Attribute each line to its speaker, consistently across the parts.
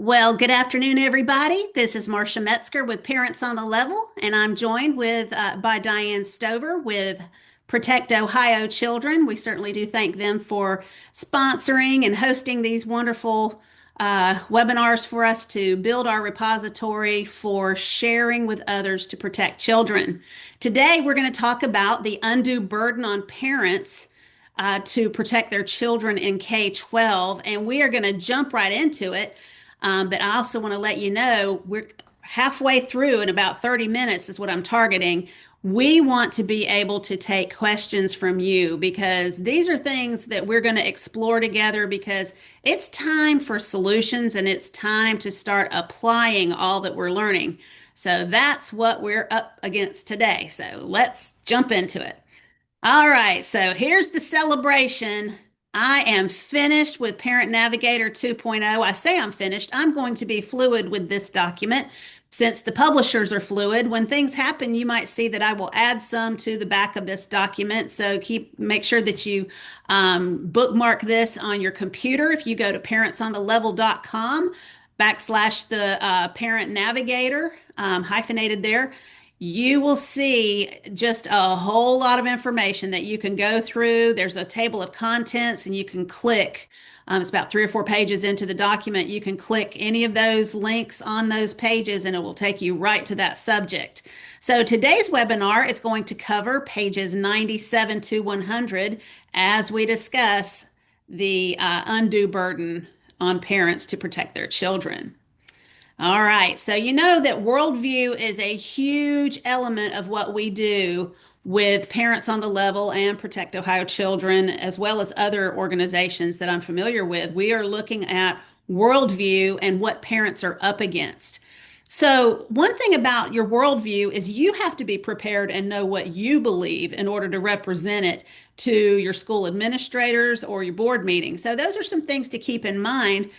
Speaker 1: Well, good afternoon, everybody. This is Marcia Metzger with Parents on the Level, and I'm joined by Diane Stover with Protect Ohio Children. We certainly do thank them for sponsoring and hosting these wonderful webinars for us to build our repository for sharing with others to protect children. Today, we're going to talk about the undue burden on parents to protect their children in K12, and we are going to jump right into it. But I also want to let you know we're halfway through in about 30 minutes is what I'm targeting. We want to be able to take questions from you because these are things that we're going to explore together because it's time for solutions and it's time to start applying all that we're learning. So that's what we're up against today. So let's jump into it. All right, so here's the celebration. I am finished with Parent Navigator 2.0. I say I'm finished. I'm going to be fluid with this document since the publishers are fluid. When things happen, you might see that I will add some to the back of this document. So make sure that you bookmark this on your computer. If you go to parentsonthelevel.com / the Parent Navigator, hyphenated there, you will see just a whole lot of information that you can go through. There's a table of contents, and you can click. It's about 3 or 4 pages into the document. You can click any of those links on those pages, and it will take you right to that subject. So today's webinar is going to cover pages 97 to 100 as we discuss the undue burden on parents to protect their children. All right, so you know that worldview is a huge element of what we do with Parents on the Level and Protect Ohio Children, as well as other organizations that I'm familiar with. We are looking at worldview and what parents are up against. So, one thing about your worldview is you have to be prepared and know what you believe in order to represent it to your school administrators or your board meeting. So, those are some things to keep in mind.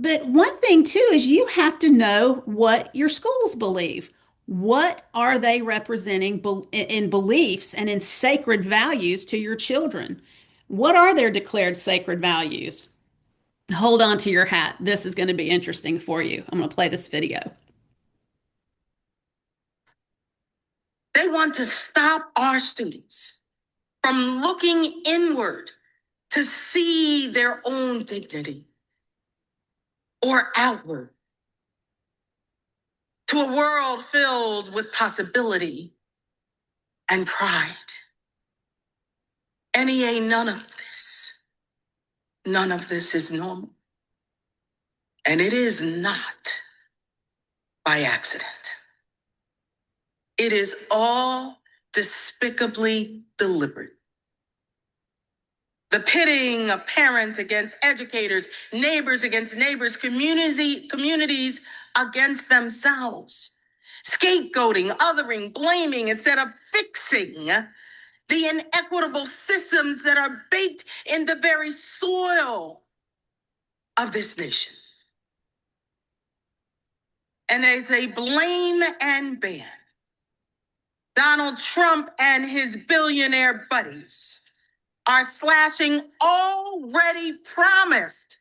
Speaker 1: But one thing too is you have to know what your schools believe. What are they representing in beliefs and in sacred values to your children? What are their declared sacred values? Hold on to your hat. This is going to be interesting for you. I'm going to play this video.
Speaker 2: They want to stop our students from looking inward to see their own dignity or outward to a world filled with possibility and pride. NEA, none of this is normal. And it is not by accident. It is all despicably deliberate. The pitting of parents against educators, neighbors against neighbors, communities against themselves. Scapegoating, othering, blaming instead of fixing the inequitable systems that are baked in the very soil of this nation. And as a blame and ban, Donald Trump and his billionaire buddies are slashing already promised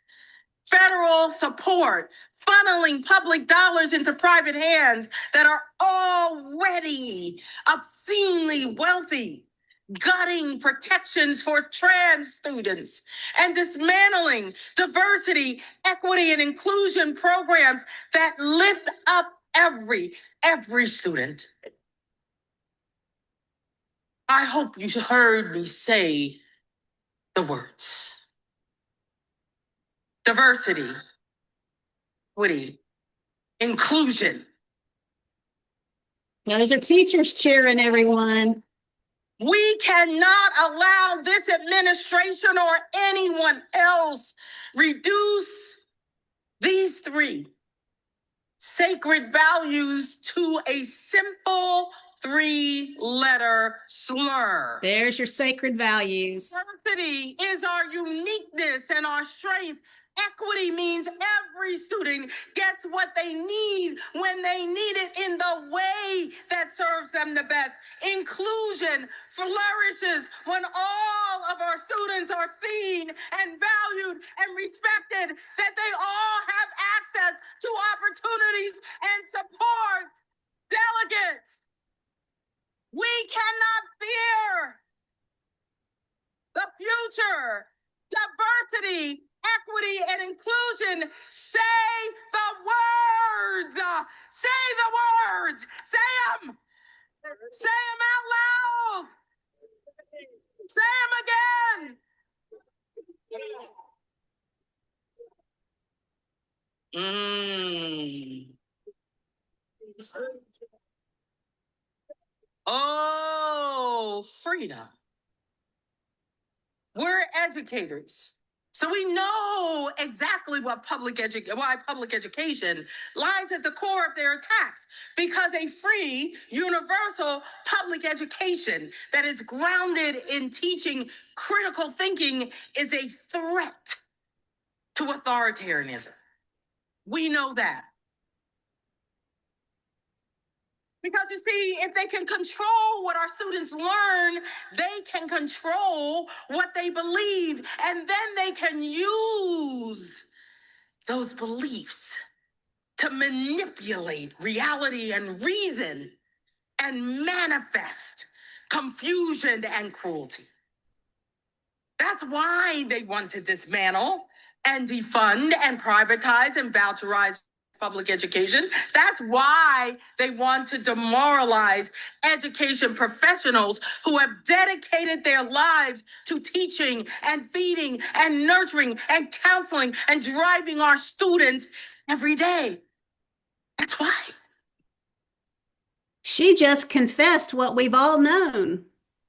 Speaker 2: federal support, funneling public dollars into private hands that are already obscenely wealthy, gutting protections for trans students, and dismantling diversity, equity, and inclusion programs that lift up every student. I hope you heard me say the words. Diversity, equity, inclusion.
Speaker 1: Those are teachers cheering, everyone.
Speaker 2: We cannot allow this administration or anyone else reduce these three sacred values to a simple 3-letter slur.
Speaker 1: There's your sacred values.
Speaker 2: Diversity is our uniqueness and our strength. Equity means every student gets what they need when they need it in the way that serves them the best. Inclusion flourishes when all of our students are seen and valued and respected, that they all have access to diversity, equity, and inclusion. Say the words. Say the words. Say them. Say them out loud. Say them again. Oh, freedom. We're educators. So we know exactly why public education lies at the core of their attacks, because a free, universal public education that is grounded in teaching critical thinking is a threat to authoritarianism. We know that. Because you see, if they can control what our students learn, they can control what they believe, and then they can use those beliefs to manipulate reality and reason and manifest confusion and cruelty. That's why they want to dismantle and defund and privatize and voucherize public education. That's why they want to demoralize education professionals who have dedicated their lives to teaching and feeding and nurturing and counseling and driving our students every day. That's why.
Speaker 1: She just confessed what we've all known.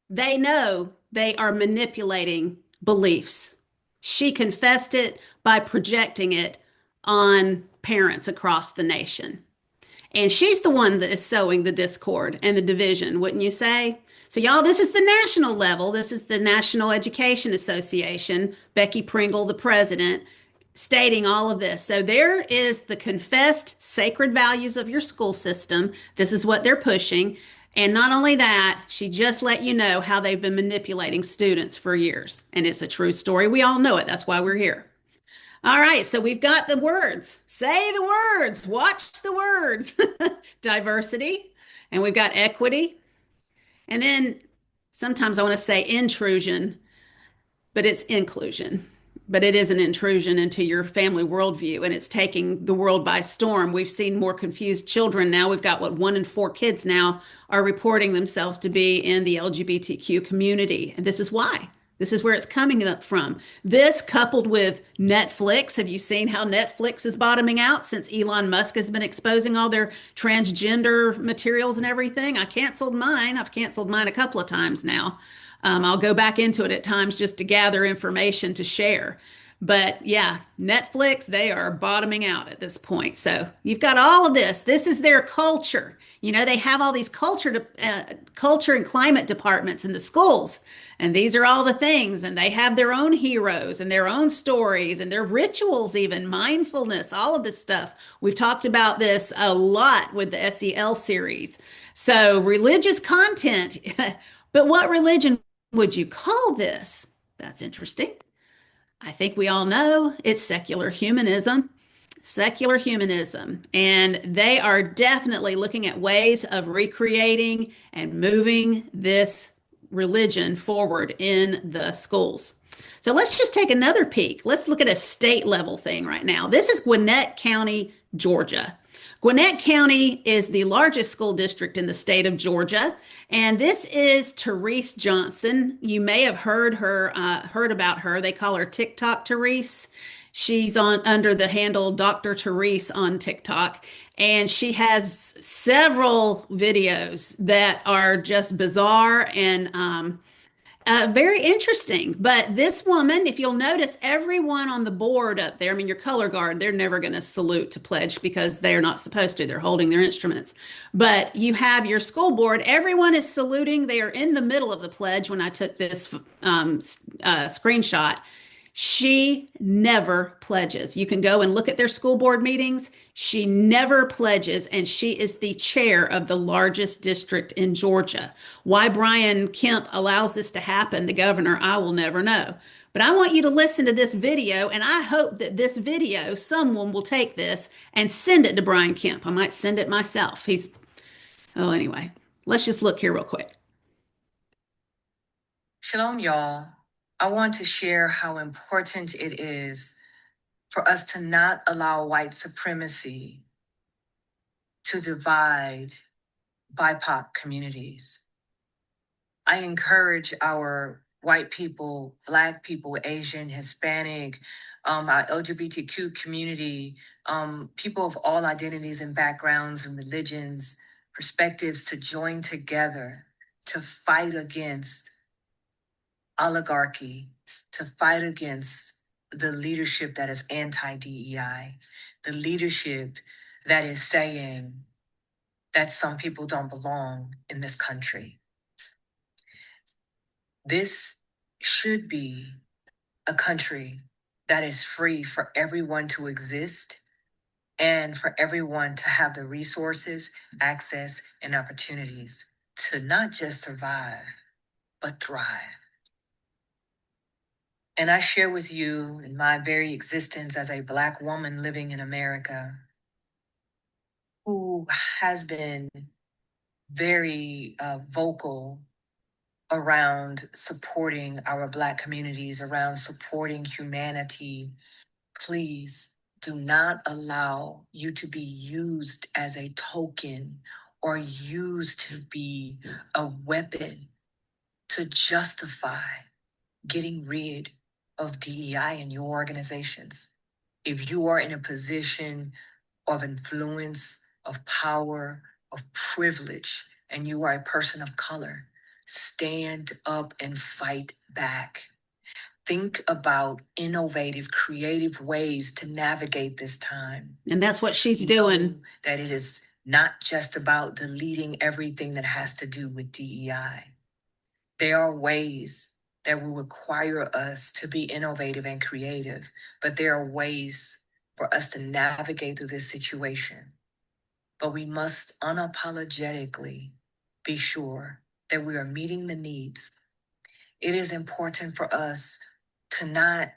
Speaker 1: They know they are manipulating beliefs. She confessed it by projecting it on parents across the nation. And she's the one that is sowing the discord and the division, wouldn't you say? So, y'all, this is the national level. This is the National Education Association, Becky Pringle, the president, stating all of this. So, there is the confessed sacred values of your school system. This is what they're pushing. And not only that, she just let you know how they've been manipulating students for years. And it's a true story. We all know it. That's why we're here. All right, so we've got the words. Say the words. Watch the words. Diversity. And we've got equity. And then sometimes I want to say intrusion, but it's inclusion. But it is an intrusion into your family worldview, and it's taking the world by storm. We've seen more confused children now. We've got what 1 in 4 kids now are reporting themselves to be in the LGBTQ community. And this is why. This is where it's coming up from. This coupled with Netflix. Have you seen how Netflix is bottoming out since Elon Musk has been exposing all their transgender materials and everything? I canceled mine. I've canceled mine a couple of times now. I'll go back into it at times just to gather information to share. But yeah, Netflix, they are bottoming out at this point. So you've got all of this. This is their culture. You know, they have all these culture and climate departments in the schools. And these are all the things. And they have their own heroes and their own stories and their rituals, even mindfulness, all of this stuff. We've talked about this a lot with the SEL series. So religious content. But what religion would you call this? That's interesting. I think we all know it's secular humanism. Secular humanism. And they are definitely looking at ways of recreating and moving this religion forward in the schools. So let's just take another peek. Let's look at a state level thing right now. This is Gwinnett County, Georgia. Gwinnett County is the largest school district in the state of Georgia, and this is Therese Johnson. You may have heard about her. They call her TikTok Therese. She's on under the handle Dr. Therese on TikTok, and she has several videos that are just bizarre and very interesting. But this woman, if you'll notice, everyone on the board up there, I mean, your color guard, they're never going to salute to pledge because they're not supposed to. They're holding their instruments. But you have your school board, everyone is saluting. They are in the middle of the pledge when I took this screenshot. She never pledges. You can go and look at their school board meetings. She never pledges, and she is the chair of the largest district in Georgia. Why Brian Kemp allows this to happen, the governor, I will never know. But I want you to listen to this video, and I hope that this video, someone will take this and send it to Brian Kemp. I might send it myself. Anyway, let's just look here real quick.
Speaker 3: Shalom, y'all.
Speaker 2: I want to share how important it is for us to not allow white supremacy to divide BIPOC communities. I encourage our white people, Black people, Asian, Hispanic, our LGBTQ community, people of all identities and backgrounds and religions, perspectives to join together to fight against oligarchy, to fight against the leadership that is anti DEI, the leadership that is saying that some people don't belong in this country. This should be a country that is free for everyone to exist and for everyone to have the resources, access, and opportunities to not just survive, but thrive. And I share with you in my very existence as a Black woman living in America who has been very vocal around supporting our Black communities, around supporting humanity. Please do not allow you to be used as a token or used to be a weapon to justify getting rid of DEI in your organizations. If you are in a position of influence, of power, of privilege, and you are a person of color, stand up and fight back. Think about innovative, creative ways to navigate this time.
Speaker 1: And that's what she's doing.
Speaker 2: Know that it is not just about deleting everything that has to do with DEI. There are ways that will require us to be innovative and creative, but there are ways for us to navigate through this situation. But we must unapologetically be sure that we are meeting the needs. It is important for us to not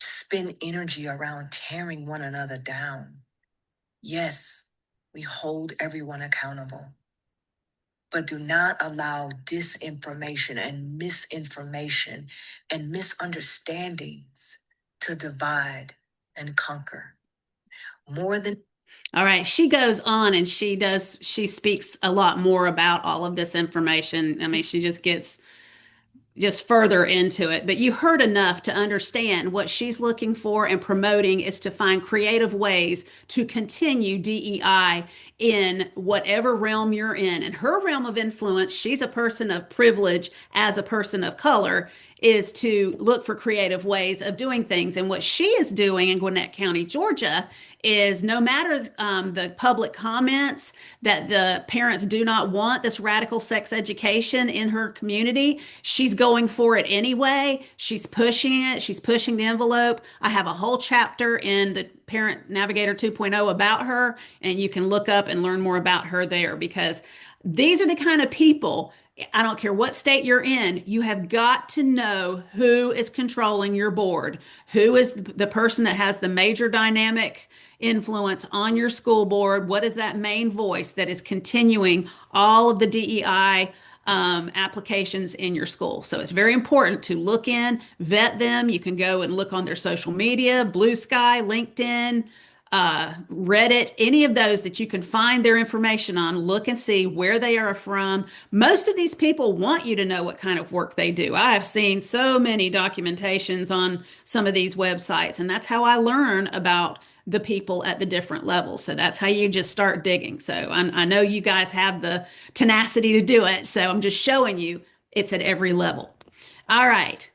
Speaker 2: spend energy around tearing one another down. Yes, we hold everyone accountable, but do not allow disinformation and misinformation and misunderstandings to divide and conquer. More than
Speaker 1: All right, she goes on and she speaks a lot more about all of this information. I mean, she just gets just further into it. But you heard enough to understand what she's looking for and promoting is to find creative ways to continue DEI in whatever realm you're in. And her realm of influence, she's a person of privilege as a person of color, is to look for creative ways of doing things. And what she is doing in Gwinnett County, Georgia, is no matter the public comments that the parents do not want this radical sex education in her community, she's going for it anyway. She's pushing it. She's pushing the envelope. I have a whole chapter in the Parent Navigator 2.0 about her, and you can look up and learn more about her there because these are the kind of people. I don't care what state you're in, you have got to know who is controlling your board, who is the person that has the major dynamic influence on your school board. What is that main voice that is continuing all of the DEI applications in your school? So it's very important to look in, vet them. You can go and look on their social media, Blue Sky, LinkedIn, Reddit, any of those that you can find their information on, look and see where they are from. Most of these people want you to know what kind of work they do. I have seen so many documentations on some of these websites, and that's how I learn about the people at the different levels. So that's how you just start digging. So I know you guys have the tenacity to do it. So I'm just showing you it's at every level. All right.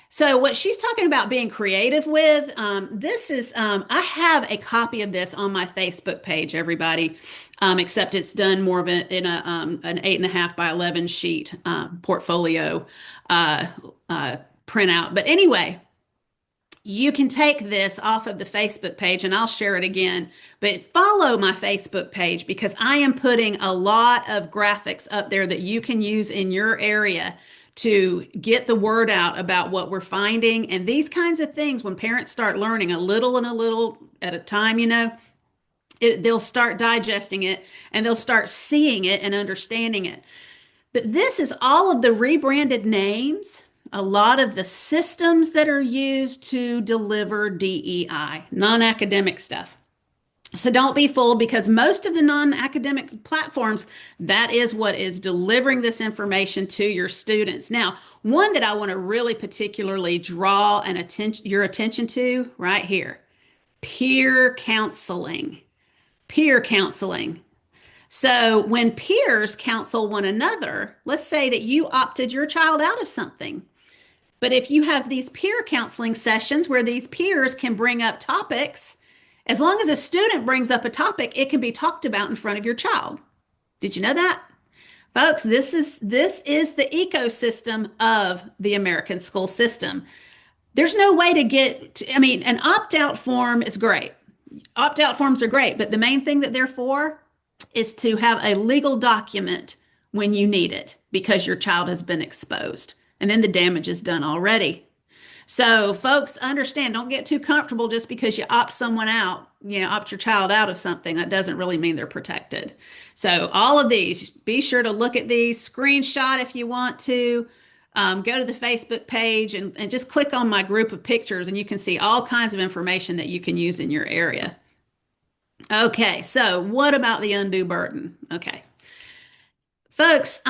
Speaker 1: So what she's talking about being creative with, this is, I have a copy of this on my Facebook page, everybody, except it's done more of in an 8.5 by 11 sheet portfolio printout. But anyway, you can take this off of the Facebook page and I'll share it again, but follow my Facebook page because I am putting a lot of graphics up there that you can use in your area to get the word out about what we're finding. And these kinds of things, when parents start learning a little and a little at a time, they'll start digesting it and they'll start seeing it and understanding it. But this is all of the rebranded names a lot of the systems that are used to deliver DEI, non-academic stuff. So don't be fooled because most of the non-academic platforms, that is what is delivering this information to your students. Now, one that I want to really particularly draw your attention to right here, peer counseling. Peer counseling. So when peers counsel one another, let's say that you opted your child out of something. But if you have these peer counseling sessions where these peers can bring up topics, as long as a student brings up a topic, it can be talked about in front of your child. Did you know that? Folks, this is the ecosystem of the American school system. There's no way to I mean, an opt-out form is great. Opt-out forms are great, but the main thing that they're for is to have a legal document when you need it because your child has been exposed. And then the damage is done already. So, folks, understand, don't get too comfortable just because you opt someone out, opt your child out of something. That doesn't really mean they're protected. So, all of these, be sure to look at these, screenshot if you want to. Go to the Facebook page and just click on my group of pictures, and you can see all kinds of information that you can use in your area. Okay, so what about the undue burden? Okay, folks,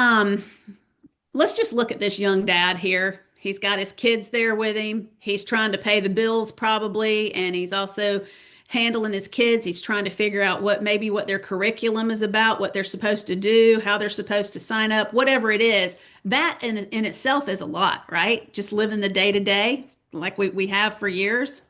Speaker 1: let's just look at this young dad here. He's got his kids there with him. He's trying to pay the bills probably, and he's also handling his kids. He's trying to figure out what their curriculum is about, what they're supposed to do, how they're supposed to sign up, whatever it is. That in itself is a lot, right? Just living the day to day like we have for years.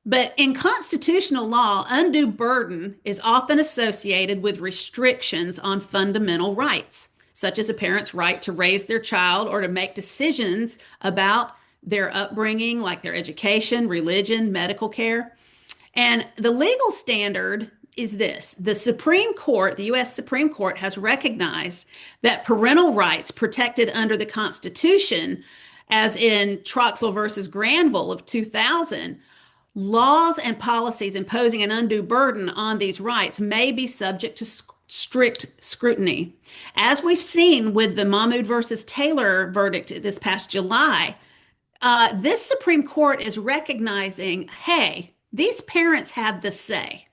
Speaker 1: But in constitutional law, undue burden is often associated with restrictions on fundamental rights, such as a parent's right to raise their child or to make decisions about their upbringing, like their education, religion, medical care. And the legal standard is this: the Supreme Court, the U.S. Supreme Court, has recognized that parental rights protected under the Constitution, as in Troxel versus Granville of 2000, laws and policies imposing an undue burden on these rights may be subject to strict scrutiny. As we've seen with the Mahmoud versus Taylor verdict this past July, this Supreme Court is recognizing, hey, these parents have the say.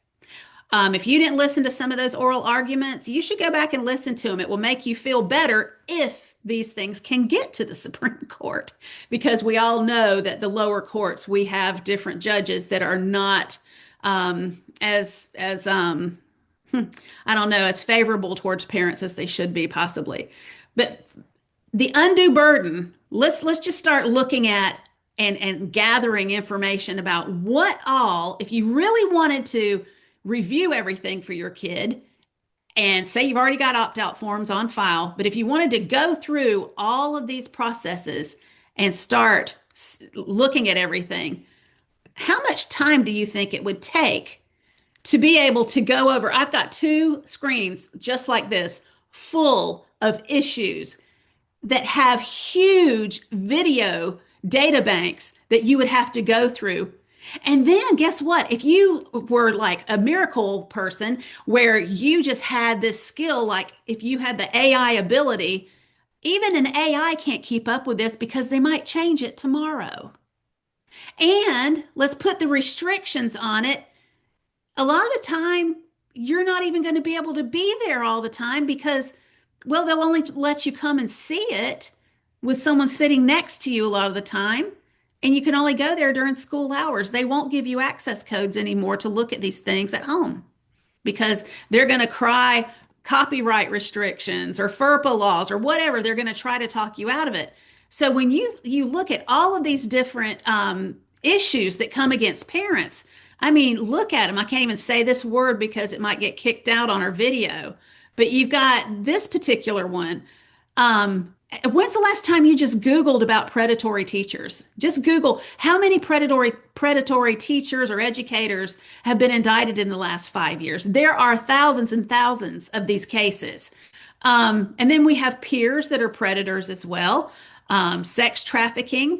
Speaker 1: If you didn't listen to some of those oral arguments, you should go back and listen to them. It will make you feel better if these things can get to the Supreme Court, because we all know that the lower courts, we have different judges that are not as I don't know, as favorable towards parents as they should be possibly. But the undue burden, let's just start looking at and gathering information about what all, if you really wanted to review everything for your kid, and say you've already got opt-out forms on file, but if you wanted to go through all of these processes and start looking at everything, how much time do you think it would take to be able to go over? I've got 2 screens just like this, full of issues that have huge video data banks that you would have to go through. And then guess what? If you were like a miracle person where you just had this skill, like if you had the AI ability, even an AI can't keep up with this because they might change it tomorrow. And let's put the restrictions on it. A lot of the time, you're not even going to be able to be there all the time because, well, they'll only let you come and see it with someone sitting next to you a lot of the time. And you can only go there during school hours. They won't give you access codes anymore to look at these things at home because they're going to cry copyright restrictions or FERPA laws or whatever. They're going to try to talk you out of it. So when you look at all of these different issues that come against parents, I mean, look at them. I can't even say this word because it might get kicked out on our video. But you've got this particular one. When's the last time you just Googled about predatory teachers? Just Google how many predatory teachers or educators have been indicted in the last 5 years. There are thousands and thousands of these cases. And then we have peers that are predators as well. Sex trafficking.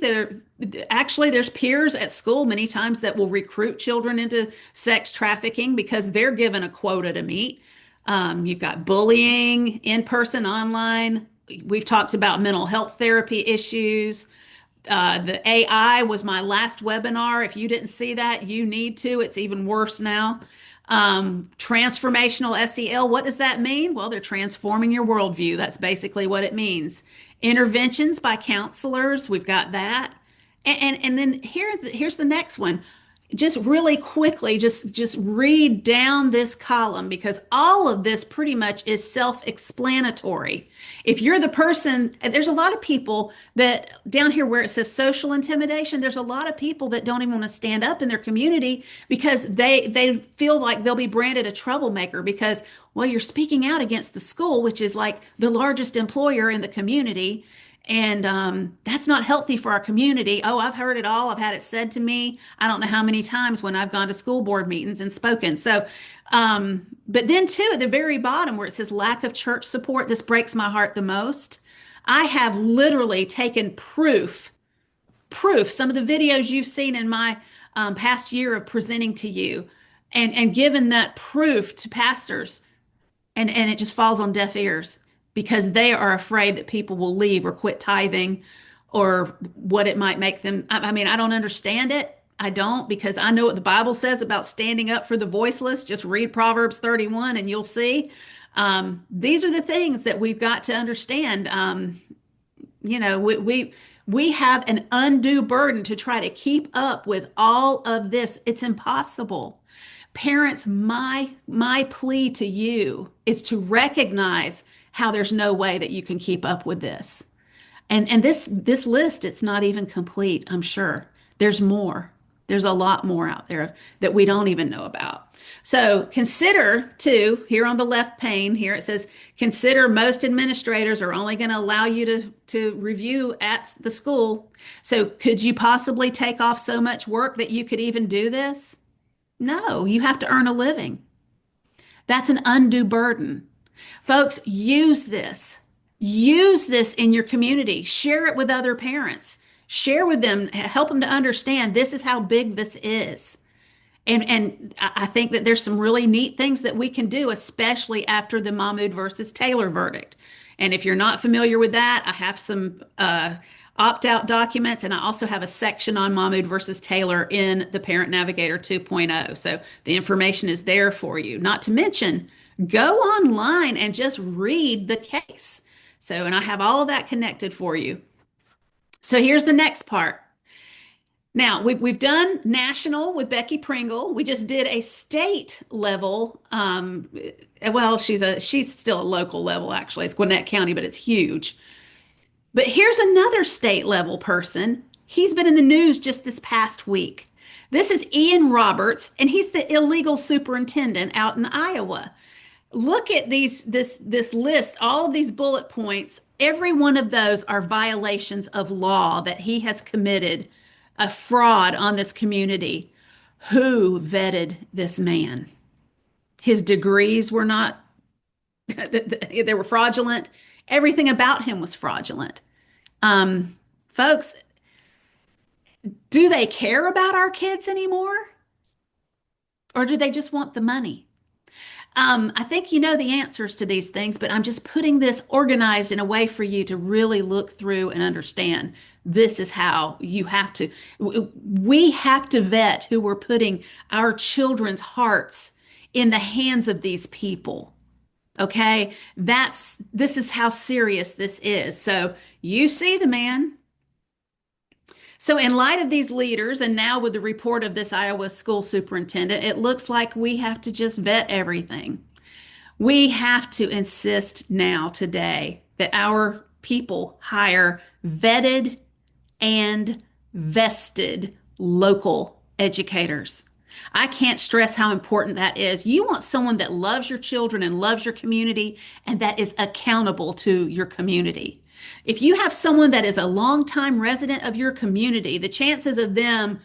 Speaker 1: Actually, there's peers at school many times that will recruit children into sex trafficking because they're given a quota to meet. You've got bullying, in-person, online. We've talked about mental health therapy issues. The AI was my last webinar. If you didn't see that, you need to. It's even worse now. Transformational SEL, what does that mean? Well, they're transforming your worldview. That's basically what it means. Interventions by counselors, we've got that. And then here's the next one. Just really quickly, just read down this column because all of this pretty much is self-explanatory. If you're the person, there's a lot of people that down here where it says social intimidation, there's a lot of people that don't even want to stand up in their community because they feel like they'll be branded a troublemaker because, well, you're speaking out against the school, which is like the largest employer in the community. And that's not healthy for our community. Oh, I've heard it all. I've had it said to me. I don't know how many times when I've gone to school board meetings and spoken. So, but then too, at the very bottom where it says lack of church support, this breaks my heart the most. I have literally taken proof, some of the videos you've seen in my past year of presenting to you, and given that proof to pastors and it just falls on deaf ears because they are afraid that people will leave or quit tithing or what it might make them. I mean, I don't understand it. I don't because I know what the Bible says about standing up for the voiceless. Just read Proverbs 31 and you'll see. These are the things that we've got to understand. We have an undue burden to try to keep up with all of this. It's impossible. Parents, my plea to you is to recognize how there's no way that you can keep up with this. And this list, it's not even complete, I'm sure. There's more. There's a lot more out there that we don't even know about. So consider too, here on the left pane, here it says, consider most administrators are only going to allow you to review at the school. So could you possibly take off so much work that you could even do this? No, you have to earn a living. That's an undue burden. Folks, use this. Use this in your community. Share it with other parents. Share with them, help them to understand this is how big this is. And I think that there's some really neat things that we can do, especially after the Mahmoud versus Taylor verdict. And if you're not familiar with that, I have some opt-out documents, and I also have a section on Mahmoud versus Taylor in the Parent Navigator 2.0. So the information is there for you. Not to mention, go online and just read the case. So, and I have all of that connected for you. So here's the next part. Now, we've done national with Becky Pringle. We just did a state level. Well, she's still a local level, actually. It's Gwinnett County, but it's huge. But here's another state level person. He's been in the news just this past week. This is Ian Roberts, and he's the illegal superintendent out in Iowa. Look at this list, all of these bullet points. Every one of those are violations of law that he has committed, a fraud on this community. Who vetted this man? His degrees were not, they were fraudulent. Everything about him was fraudulent. Folks, do they care about our kids anymore? Or do they just want the money? I think you know the answers to these things, but I'm just putting this organized in a way for you to really look through and understand. This is how you have to, we have to vet who we're putting our children's hearts in the hands of these people. Okay, this is how serious this is. So you see the man. So in light of these leaders, and now with the report of this Iowa school superintendent, it looks like we have to just vet everything. We have to insist now today that our people hire vetted and vested local educators. I can't stress how important that is. You want someone that loves your children and loves your community and that is accountable to your community. If you have someone that is a longtime resident of your community, the chances of them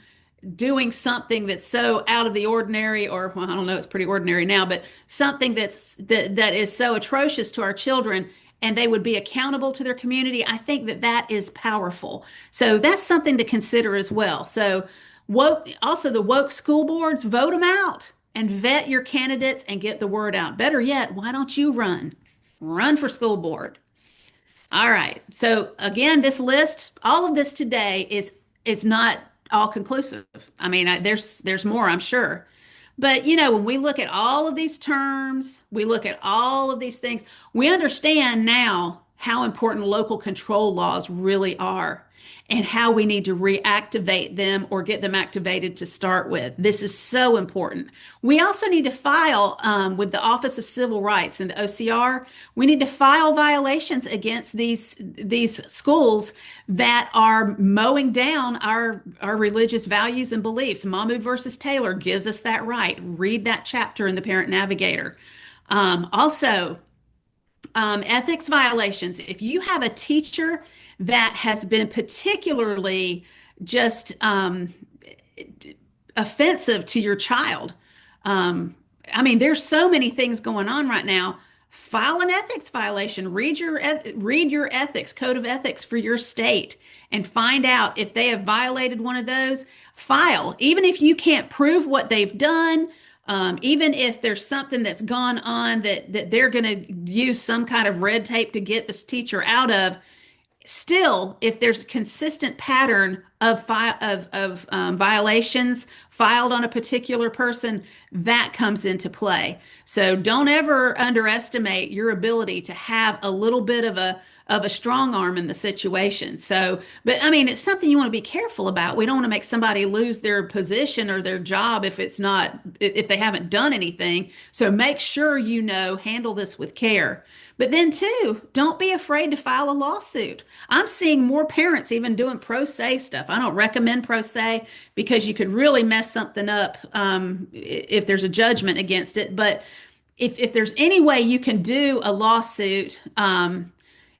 Speaker 1: doing something that's so out of the ordinary, or well, I don't know, it's pretty ordinary now, but something that is so atrocious to our children, and they would be accountable to their community, I think that is powerful. So that's something to consider as well. So also the woke school boards, vote them out and vet your candidates and get the word out. Better yet, why don't you run for school board? All right. So again, this list, all of this today is not all conclusive. I mean, there's more, I'm sure. But when we look at all of these terms, we look at all of these things, we understand now how important local control laws really are and how we need to reactivate them or get them activated to start with. This is so important. We also need to file with the Office of Civil Rights and the OCR. We need to file violations against these schools that are mowing down our religious values and beliefs. Mahmoud versus Taylor gives us that right. Read that chapter in the Parent Navigator. Also, ethics violations. If you have a teacher that has been particularly just offensive to your child, um, I mean, there's so many things going on right now. File an ethics violation. Read your ethics code of ethics for your state and find out if they have violated one of those. File, even if you can't prove what they've done. Even if there's something that's gone on that they're going to use some kind of red tape to get this teacher out of, still, if there's a consistent pattern of violations filed on a particular person, that comes into play. So don't ever underestimate your ability to have a little bit of a strong arm in the situation. So, but I mean, it's something you want to be careful about. We don't want to make somebody lose their position or their job if they haven't done anything. So make sure handle this with care. But then, too, don't be afraid to file a lawsuit. I'm seeing more parents even doing pro se stuff. I don't recommend pro se because you could really mess something up if there's a judgment against it. But if there's any way you can do a lawsuit,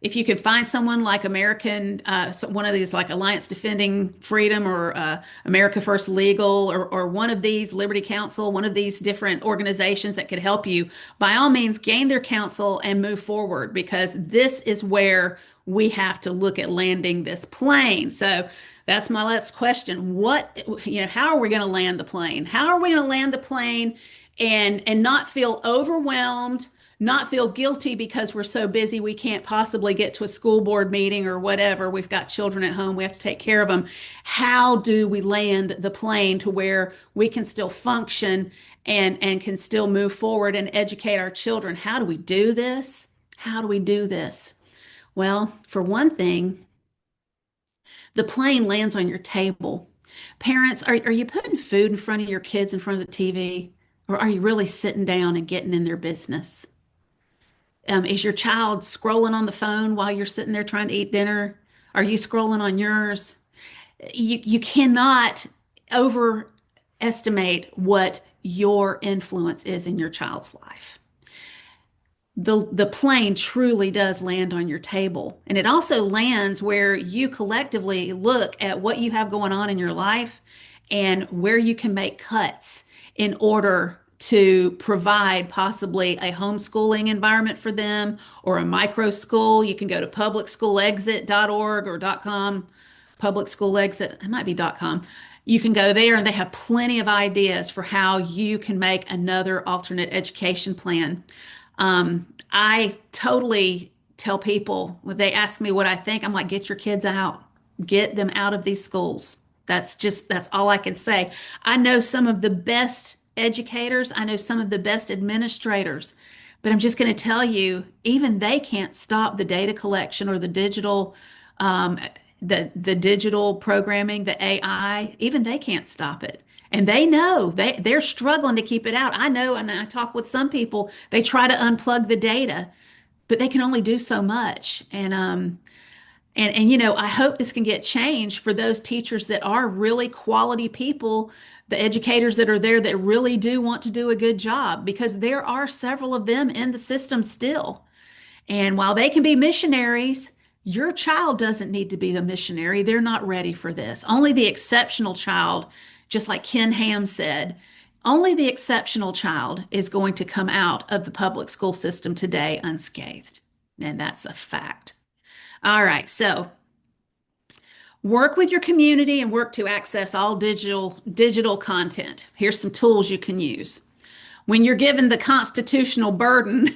Speaker 1: if you could find someone like one of these like Alliance Defending Freedom or America First Legal or one of these, Liberty Counsel, one of these different organizations that could help you, by all means, gain their counsel and move forward because this is where we have to look at landing this plane. So that's my last question. How are we going to land the plane? How are we going to land the plane and not feel overwhelmed? Not feel guilty because we're so busy we can't possibly get to a school board meeting or whatever. We've got children at home, we have to take care of them. How do we land the plane to where we can still function and can still move forward and educate our children? How do we do this? How do we do this? Well, for one thing, the plane lands on your table. Parents, are you putting food in front of your kids in front of the TV? Or are you really sitting down and getting in their business? Is your child scrolling on the phone while you're sitting there trying to eat dinner? Are you scrolling on yours? You cannot overestimate what your influence is in your child's life. The plane truly does land on your table. And it also lands where you collectively look at what you have going on in your life and where you can make cuts in order to provide possibly a homeschooling environment for them or a micro school. You can go to publicschoolexit.org or .com, public school exit, it might be .com. You can go there and they have plenty of ideas for how you can make another alternate education plan. I totally tell people when they ask me what I think, I'm like, get your kids out, get them out of these schools. That's all I can say. I know some of the best educators, I know some of the best administrators, but I'm just going to tell you, even they can't stop the data collection or um, the digital programming, the AI, even they can't stop it. And they know they're struggling to keep it out. I know, and I talk with some people, they try to unplug the data, but they can only do so much. And I hope this can get changed for those teachers that are really quality people, the educators that are there that really do want to do a good job, because there are several of them in the system still. And while they can be missionaries, your child doesn't need to be the missionary. They're not ready for this. Only the exceptional child, just like Ken Ham said, only the exceptional child is going to come out of the public school system today unscathed. And that's a fact. All right, so work with your community and work to access all digital content. Here's some tools you can use. When you're given the constitutional burden,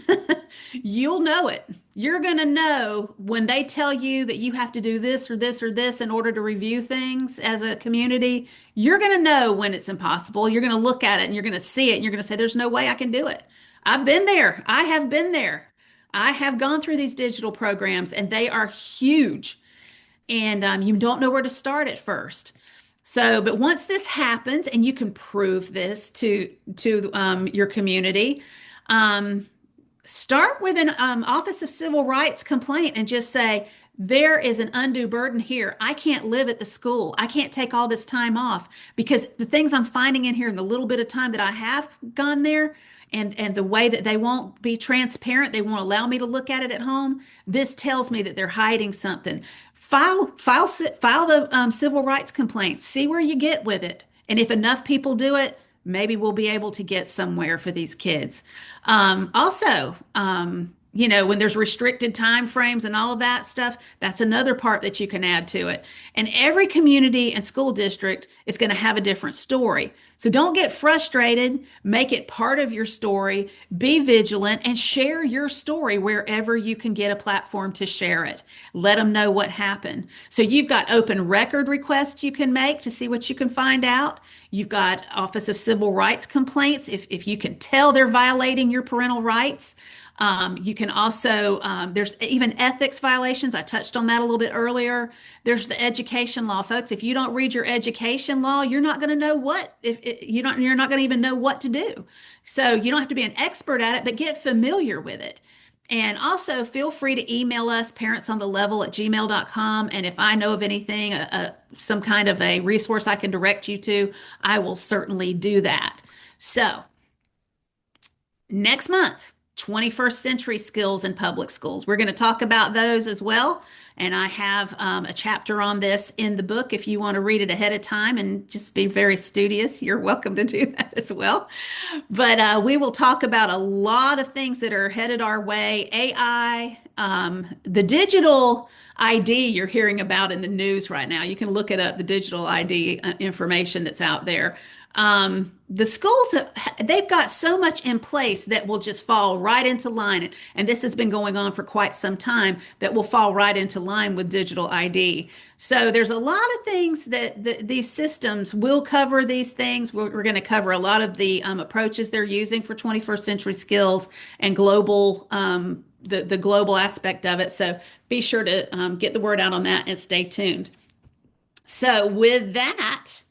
Speaker 1: you'll know it. You're going to know when they tell you that you have to do this or this or this in order to review things as a community. You're going to know when it's impossible. You're going to look at it and you're going to see it and you're going to say, there's no way I can do it. I've been there. I have been there. I have gone through these digital programs and they are huge. And you don't know where to start at first. So, but once this happens and you can prove this to your community, um, start with an Office of Civil Rights complaint and just say, there is an undue burden here. I can't live at the school. I can't take all this time off because the things I'm finding in here in the little bit of time that I have gone there and the way that they won't be transparent, they won't allow me to look at it at home. This tells me that they're hiding something. File the civil rights complaint. See where you get with it. And if enough people do it, maybe we'll be able to get somewhere for these kids. When there's restricted time frames and all of that stuff, that's another part that you can add to it. And every community and school district is going to have a different story. So don't get frustrated. Make it part of your story. Be vigilant and share your story wherever you can get a platform to share it. Let them know what happened. So you've got open record requests you can make to see what you can find out. You've got Office of Civil Rights complaints if you can tell they're violating your parental rights. You can also, there's even ethics violations. I touched on that a little bit earlier. There's the education law, folks. If you don't read your education law, you're not going to know you're not going to even know what to do. So you don't have to be an expert at it, but get familiar with it. And also feel free to email us, parentsonthelevel@gmail.com. And if I know of anything, some kind of a resource I can direct you to, I will certainly do that. So next month, 21st century skills in public schools. We're going to talk about those as well. And I have a chapter on this in the book. If you want to read it ahead of time and just be very studious, you're welcome to do that as well. But we will talk about a lot of things that are headed our way. AI, the digital ID you're hearing about in the news right now. You can look it up, the digital ID information that's out there. The schools, they've got so much in place that will just fall right into line. And this has been going on for quite some time that will fall right into line with digital ID. So there's a lot of things that these systems will cover these things. We're going to cover a lot of the approaches they're using for 21st century skills and global, the global aspect of it. So be sure to get the word out on that and stay tuned. So with that,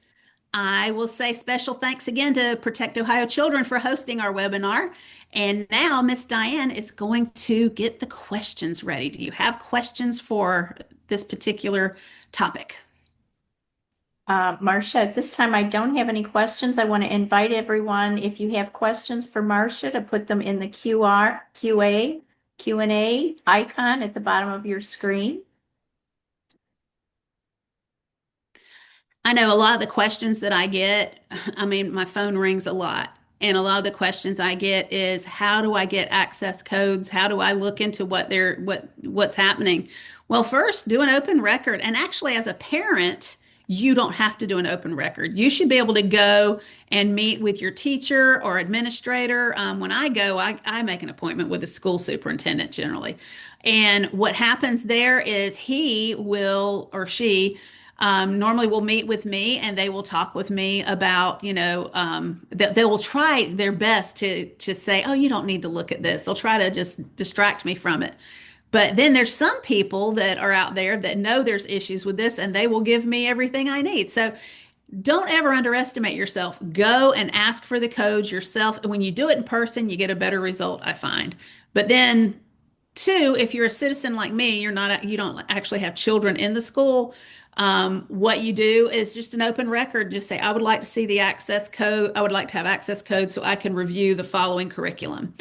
Speaker 1: I will say special thanks again to Protect Ohio Children for hosting our webinar. And now Miss Diane is going to get the questions ready. Do you have questions for this particular topic?
Speaker 3: Marcia, at this time, I don't have any questions. I want to invite everyone, if you have questions for Marcia, to put them in the Q&A icon at the bottom of your screen.
Speaker 1: I know a lot of the questions that I get, I mean, my phone rings a lot. And a lot of the questions I get is how do I get access codes? How do I look into what's happening? Well, first, do an open record. And actually, as a parent, you don't have to do an open record. You should be able to go and meet with your teacher or administrator. When I go, I make an appointment with the school superintendent generally. And what happens there is he will or she normally will meet with me and they will talk with me about, they will try their best to say, oh, you don't need to look at this. They'll try to just distract me from it. But then there's some people that are out there that know there's issues with this and they will give me everything I need. So don't ever underestimate yourself. Go and ask for the codes yourself. And when you do it in person, you get a better result, I find. But then two, if you're a citizen like me, you don't actually have children in the school. What you do is just an open record. Just say, I would like to see the access code. I would like to have access code so I can review the following curriculum.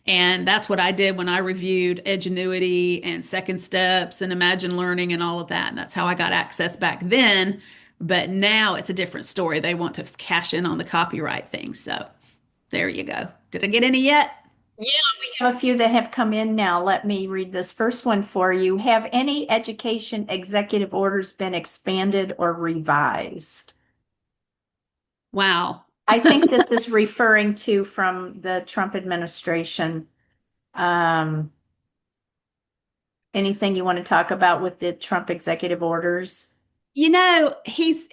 Speaker 1: And that's what I did when I reviewed Edgenuity and Second Steps and Imagine Learning and all of that. And that's how I got access back then. But now it's a different story. They want to cash in on the copyright thing. So there you go. Did I get any yet?
Speaker 3: Yeah, we have a few that have come in now. Let me read this first one for you. Have any education executive orders been expanded or revised?
Speaker 1: Wow.
Speaker 3: I think this is referring to from the Trump administration. Um, Anything you want to talk about with the Trump executive orders?
Speaker 1: He's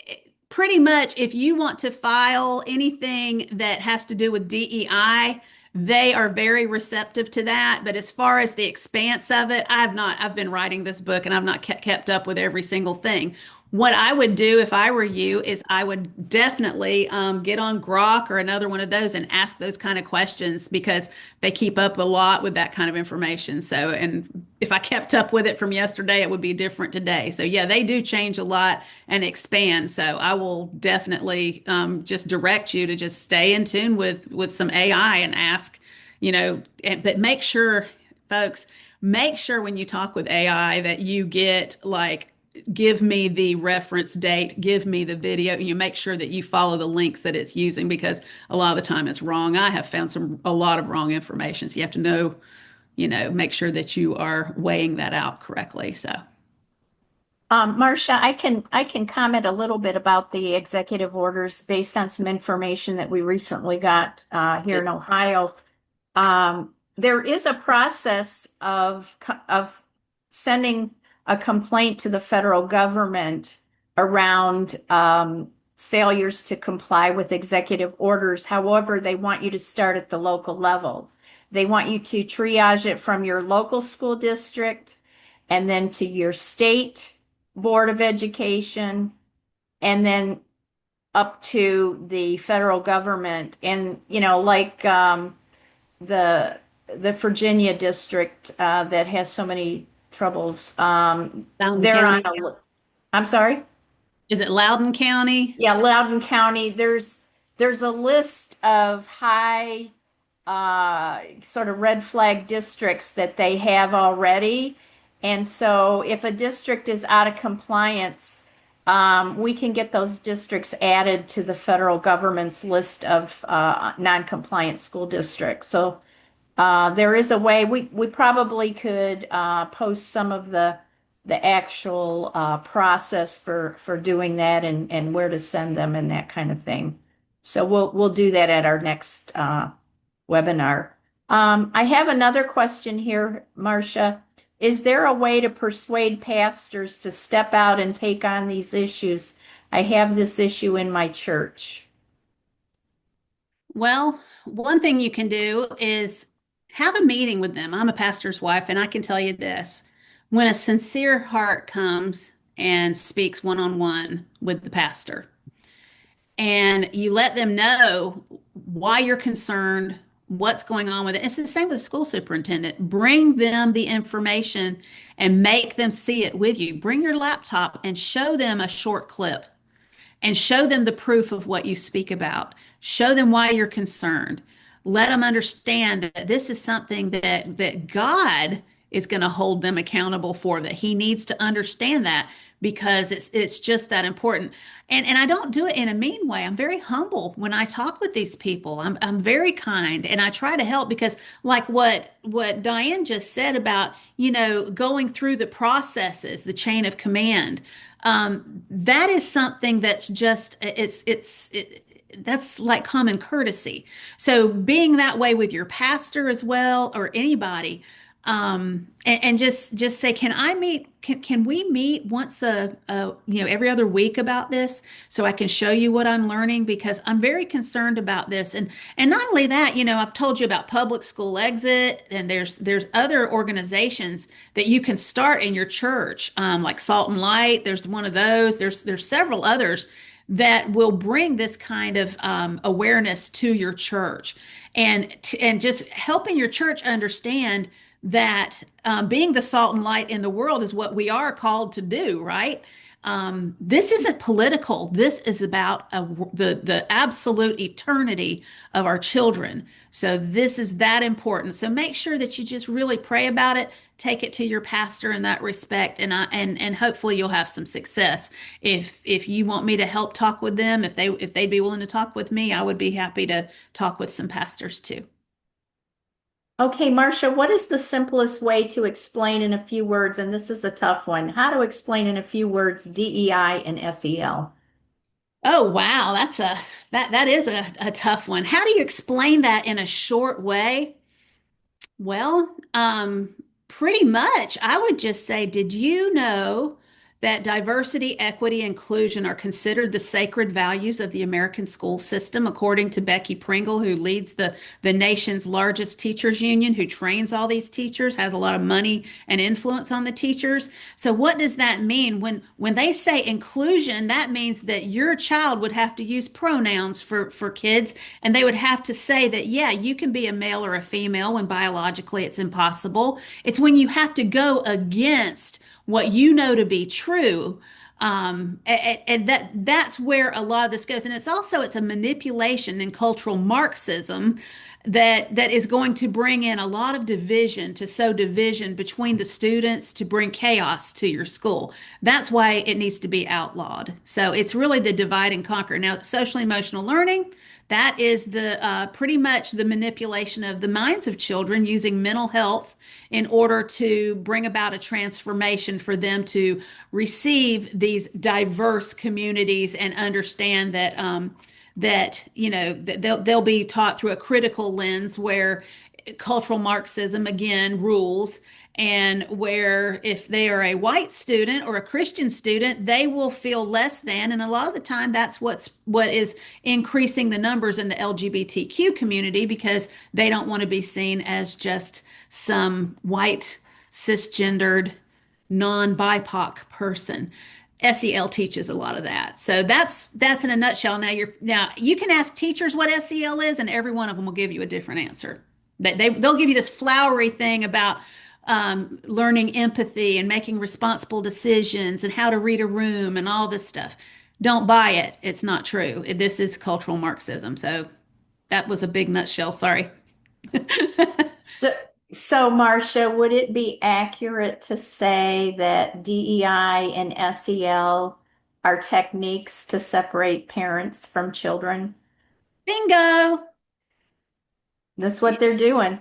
Speaker 1: pretty much, if you want to file anything that has to do with DEI, they are very receptive to that. But as far as the expanse of it, I've been writing this book and I've not kept up with every single thing. What I would do if I were you is I would definitely get on Grok or another one of those and ask those kind of questions because they keep up a lot with that kind of information. So, and if I kept up with it from yesterday, it would be different today. So, yeah, they do change a lot and expand. So, I will definitely just direct you to just stay in tune with some AI and ask, but make sure, folks, make sure when you talk with AI that you get like give me the reference date, give me the video, and you make sure that you follow the links that it's using because a lot of the time it's wrong. I have found a lot of wrong information. So you have to know, make sure that you are weighing that out correctly. So,
Speaker 3: Marcia, I can comment a little bit about the executive orders based on some information that we recently got here in Ohio. There is a process of sending a complaint to the federal government around failures to comply with executive orders. However, they want you to start at the local level. They want you to triage it from your local school district and then to your state board of education and then up to the federal government. And, like the Virginia district that has so many troubles.
Speaker 1: Loudoun
Speaker 3: They're on
Speaker 1: County,
Speaker 3: a, I'm sorry?
Speaker 1: is it Loudoun County?
Speaker 3: Yeah, Loudoun County. There's a list of high sort of red flag districts that they have already. And so if a district is out of compliance, we can get those districts added to the federal government's list of non-compliant school districts. So there is a way we probably could post some of the actual process for doing that and where to send them and that kind of thing. So we'll do that at our next webinar. I have another question here, Marcia. Is there a way to persuade pastors to step out and take on these issues? I have this issue in my church.
Speaker 1: Well, one thing you can do is have a meeting with them. I'm a pastor's wife, and I can tell you this. When a sincere heart comes and speaks one on one with the pastor, and you let them know why you're concerned, what's going on with it. It's the same with the school superintendent. Bring them the information and make them see it with you. Bring your laptop and show them a short clip and show them the proof of what you speak about. Show them why you're concerned. Let them understand that this is something that God is going to hold them accountable for, that he needs to understand that because it's just that important. And I don't do it in a mean way. I'm very humble when I talk with these people. I'm very kind and I try to help because like what Diane just said about, going through the processes, the chain of command, that is something that's just that's like common courtesy. So being that way with your pastor as well or anybody, and just say, can I meet? Can we meet once every other week about this so I can show you what I'm learning because I'm very concerned about this. And not only that, I've told you about public school exit, and there's other organizations that you can start in your church, like Salt and Light. There's one of those. There's several others that will bring this kind of awareness to your church and just helping your church understand that being the salt and light in the world is what we are called to do, right? This isn't political. This is about the absolute eternity of our children. So this is that important. So make sure that you just really pray about it, take it to your pastor in that respect, and hopefully you'll have some success. If you want me to help talk with them, if they'd be willing to talk with me, I would be happy to talk with some pastors too.
Speaker 3: Okay, Marcia, what is the simplest way to explain in a few words, and this is a tough one, how to explain in a few words DEI and SEL?
Speaker 1: Oh wow, that is a tough one. How do you explain that in a short way? Well, Pretty much. I would just say, did you know that diversity, equity, inclusion are considered the sacred values of the American school system, according to Becky Pringle, who leads the nation's largest teachers union, who trains all these teachers, has a lot of money and influence on the teachers. So what does that mean? When they say inclusion, that means that your child would have to use pronouns for kids, and they would have to say that, yeah, you can be a male or a female when biologically it's impossible. It's when you have to go against what you know to be true. And that's where a lot of this goes. And it's a manipulation in cultural Marxism that is going to bring in a lot of division, to sow division between the students, to bring chaos to your school. That's why it needs to be outlawed. So it's really the divide and conquer. Now, social emotional learning, that is the pretty much the manipulation of the minds of children using mental health in order to bring about a transformation for them to receive these diverse communities and understand that they'll be taught through a critical lens where cultural Marxism again rules, and where if they are a white student or a Christian student, they will feel less than. And a lot of the time, that's what is increasing the numbers in the LGBTQ community, because they don't want to be seen as just some white cisgendered non-BIPOC person. SEL teaches a lot of that. So that's in a nutshell. Now you can ask teachers what SEL is, and every one of them will give you a different answer. They'll give you this flowery thing about learning empathy and making responsible decisions and how to read a room and all this stuff. Don't buy it. It's not true. This is cultural Marxism. So that was a big nutshell. Sorry.
Speaker 3: So, so Marcia, would it be accurate to say that DEI and SEL are techniques to separate parents from children?
Speaker 1: Bingo.
Speaker 3: That's what they're doing.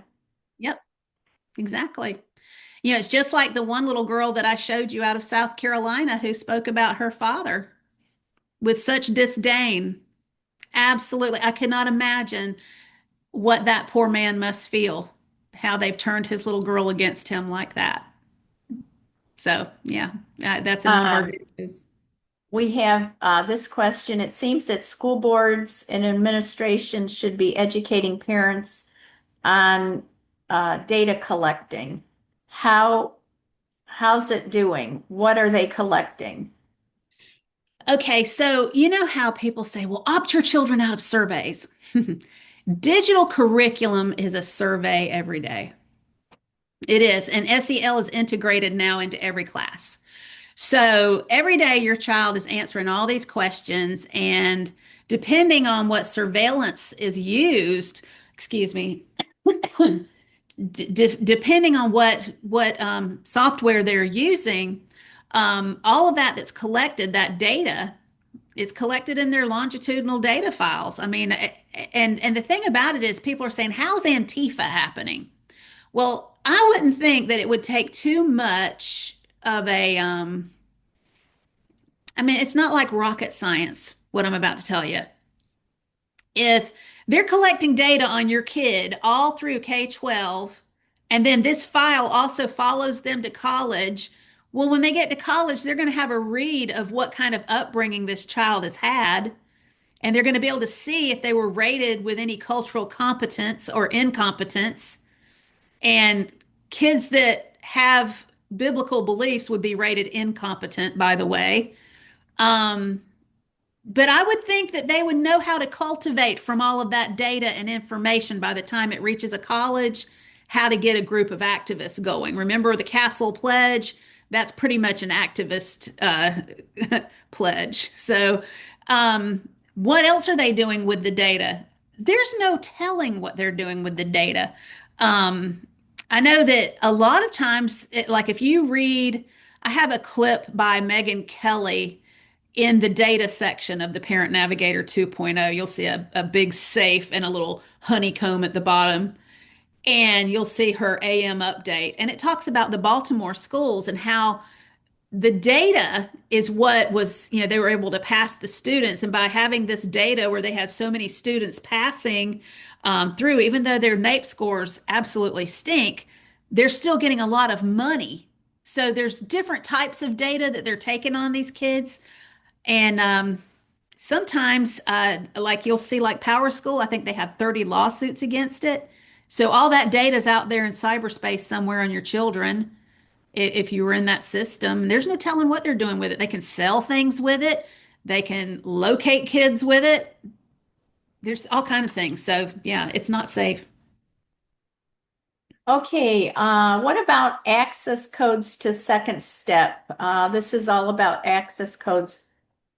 Speaker 1: Yep, exactly. It's just like the one little girl that I showed you out of South Carolina who spoke about her father with such disdain. Absolutely. I cannot imagine what that poor man must feel, how they've turned his little girl against him like that. So, yeah, that's in one of our
Speaker 3: Uh,
Speaker 1: videos.
Speaker 3: we have this question. It seems that school boards and administration should be educating parents on data collecting. How how's it doing? What are they collecting?
Speaker 1: Okay, so you know how people say, well, opt your children out of surveys. Digital curriculum is a survey every day. It is, and SEL is integrated now into every class. So every day your child is answering all these questions, and depending on what surveillance is used, excuse me, depending on what software they're using, all of that's collected, that data is collected in their longitudinal data files. I mean, and the thing about it is, people are saying, "How's Antifa happening?" Well, I wouldn't think that it would take too much of a I mean, it's not like rocket science, what I'm about to tell you. If they're collecting data on your kid all through K12, and then this file also follows them to college, well, when they get to college, they're going to have a read of what kind of upbringing this child has had, and they're going to be able to see if they were rated with any cultural competence or incompetence. And kids that have biblical beliefs would be rated incompetent, by the way. Um, but I would think that they would know how to cultivate from all of that data and information by the time it reaches a college, how to get a group of activists going. Remember the Castle Pledge? That's pretty much an activist pledge. So, what else are they doing with the data? There's no telling what they're doing with the data. Um, I know that a lot of times, like if you read, I have a clip by Megan Kelly in the data section of the Parent Navigator 2.0. You'll see a big safe and a little honeycomb at the bottom, and you'll see her AM update. And it talks about the Baltimore schools and how the data is what was, they were able to pass the students. And by having this data where they had so many students passing through, even though their NAEP scores absolutely stink, they're still getting a lot of money. So there's different types of data that they're taking on these kids. And sometimes, like you'll see, like Power School, I think they have 30 lawsuits against it. So all that data is out there in cyberspace somewhere on your children. If you were in that system, there's no telling what they're doing with it. They can sell things with it. They can locate kids with it. There's all kind of things. So yeah, it's not safe.
Speaker 3: Okay, what about access codes to second step? This is all about access codes.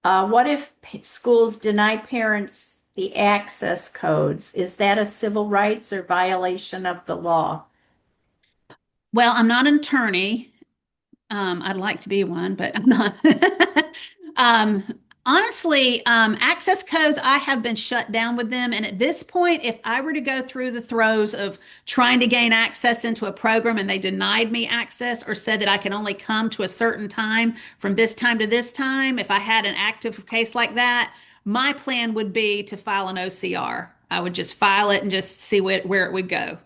Speaker 3: What if schools deny parents the access codes? Is that a civil rights or violation of the law?
Speaker 1: Well, I'm not an attorney. I'd like to be one, but I'm not. um, Honestly, access codes, I have been shut down with them. And at this point, if I were to go through the throes of trying to gain access into a program and they denied me access or said that I can only come to a certain time from this time to this time, if I had an active case like that, my plan would be to file an OCR. I would just file it and just see where it would go,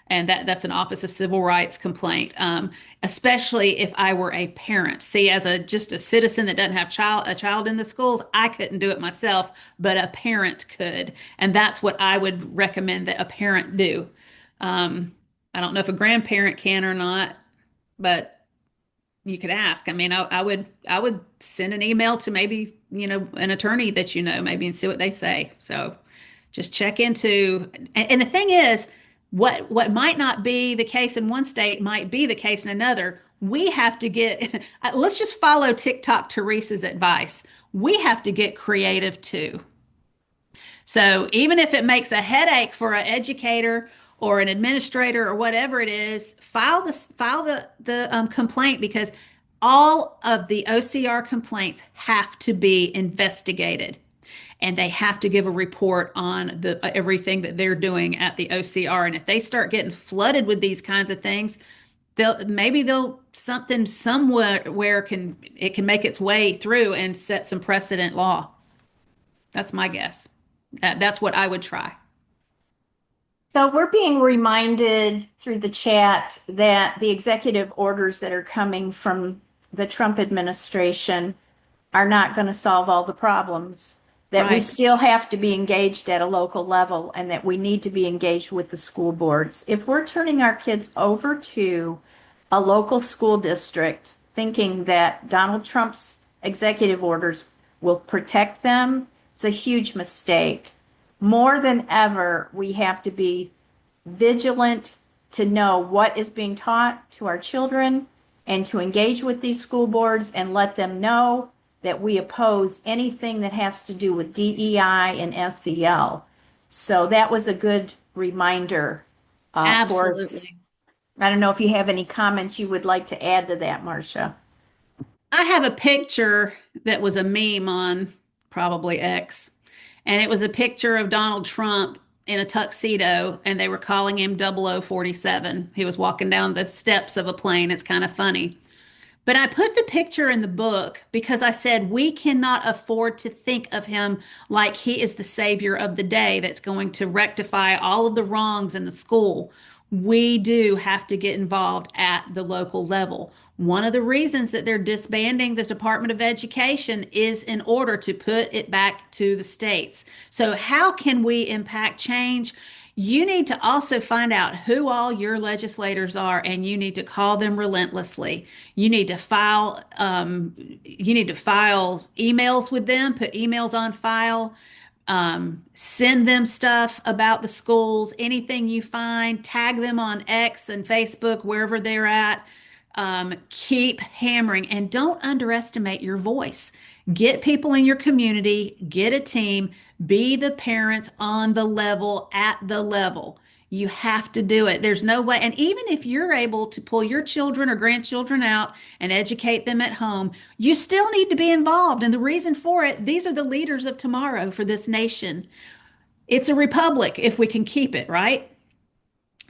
Speaker 1: and that's an Office of Civil Rights complaint. Especially if I were a parent. See, as just a citizen that doesn't have a child in the schools, I couldn't do it myself, but a parent could, and that's what I would recommend that a parent do. I don't know if a grandparent can or not, but you could ask. I mean, I would send an email to maybe, an attorney that maybe, and see what they say. So just check into, and the thing is, what might not be the case in one state might be the case in another. We have to get, let's just follow TikTok Teresa's advice. We have to get creative too. So even if it makes a headache for an educator or an administrator or whatever it is, file the complaint, because all of the OCR complaints have to be investigated, and they have to give a report on everything that they're doing at the OCR. And if they start getting flooded with these kinds of things, they'll something somewhere where it can make its way through and set some precedent law. That's my guess. That's what I would try.
Speaker 3: So we're being reminded through the chat that the executive orders that are coming from the Trump administration are not going to solve all the problems, that we
Speaker 1: Right.
Speaker 3: still have to be engaged at a local level and that we need to be engaged with the school boards. If we're turning our kids over to a local school district thinking that Donald Trump's executive orders will protect them, it's a huge mistake. More than ever, we have to be vigilant to know what is being taught to our children and to engage with these school boards and let them know that we oppose anything that has to do with DEI and SEL. So that was a good reminder for us.
Speaker 1: Absolutely.
Speaker 3: I don't know if you have any comments you would like to add to that, Marcia.
Speaker 1: I have a picture that was a meme on probably X, and it was a picture of Donald Trump in a tuxedo, and they were calling him 0047. He was walking down the steps of a plane. It's kind of funny. But I put the picture in the book because I said we cannot afford to think of him like he is the savior of the day that's going to rectify all of the wrongs in the school. We do have to get involved at the local level. One of the reasons that they're disbanding the Department of Education is in order to put it back to the states. So, how can we impact change? You need to also find out who all your legislators are, and you need to call them relentlessly. You need to file emails with them, put emails on file, send them stuff about the schools, anything you find, tag them on X and Facebook, wherever they're at. Keep hammering, and don't underestimate your voice. Get people in your community, get a team, be the parents on the level, at the level. You have to do it. There's no way. And even if you're able to pull your children or grandchildren out and educate them at home, you still need to be involved. And the reason for it, these are the leaders of tomorrow for this nation. It's a republic if we can keep it, right?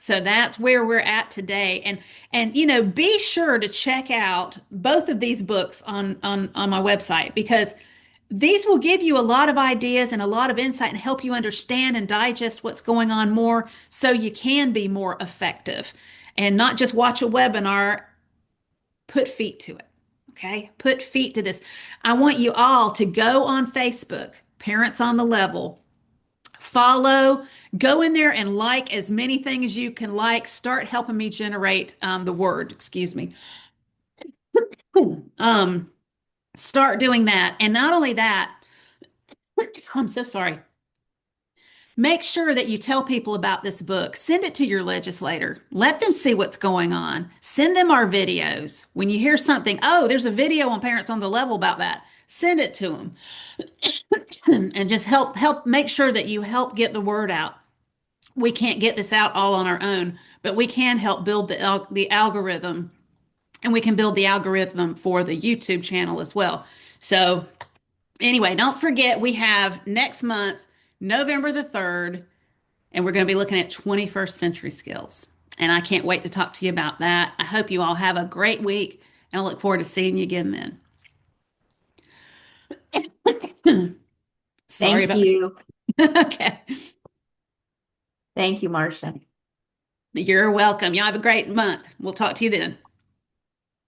Speaker 1: So that's where we're at today. And be sure to check out both of these books on my website, because these will give you a lot of ideas and a lot of insight and help you understand and digest what's going on more so you can be more effective. and not just watch a webinar, put feet to it. Okay, put feet to this. I want you all to go on Facebook, Parents on the Level, follow, go in there and like as many things as you can like. Start helping me generate the word, excuse me. Um, Start doing that. And not only that, I'm so sorry. Make sure that you tell people about this book. Send it to your legislator. Let them see what's going on. Send them our videos. When you hear something, oh, there's a video on Parents on the Level about that, send it to them. And just help make sure that you help get the word out. We can't get this out all on our own, but we can help build the algorithm, and we can build the algorithm for the YouTube channel as well. So anyway, don't forget we have next month, November the 3rd, and we're going to be looking at 21st century skills. And I can't wait to talk to you about that. I hope you all have a great week, and I look forward to seeing you again then. Sorry
Speaker 3: Thank
Speaker 1: about
Speaker 3: you.
Speaker 1: that. Okay.
Speaker 3: Thank you, Marcia.
Speaker 1: You're welcome. Y'all have a great month. We'll talk to you then.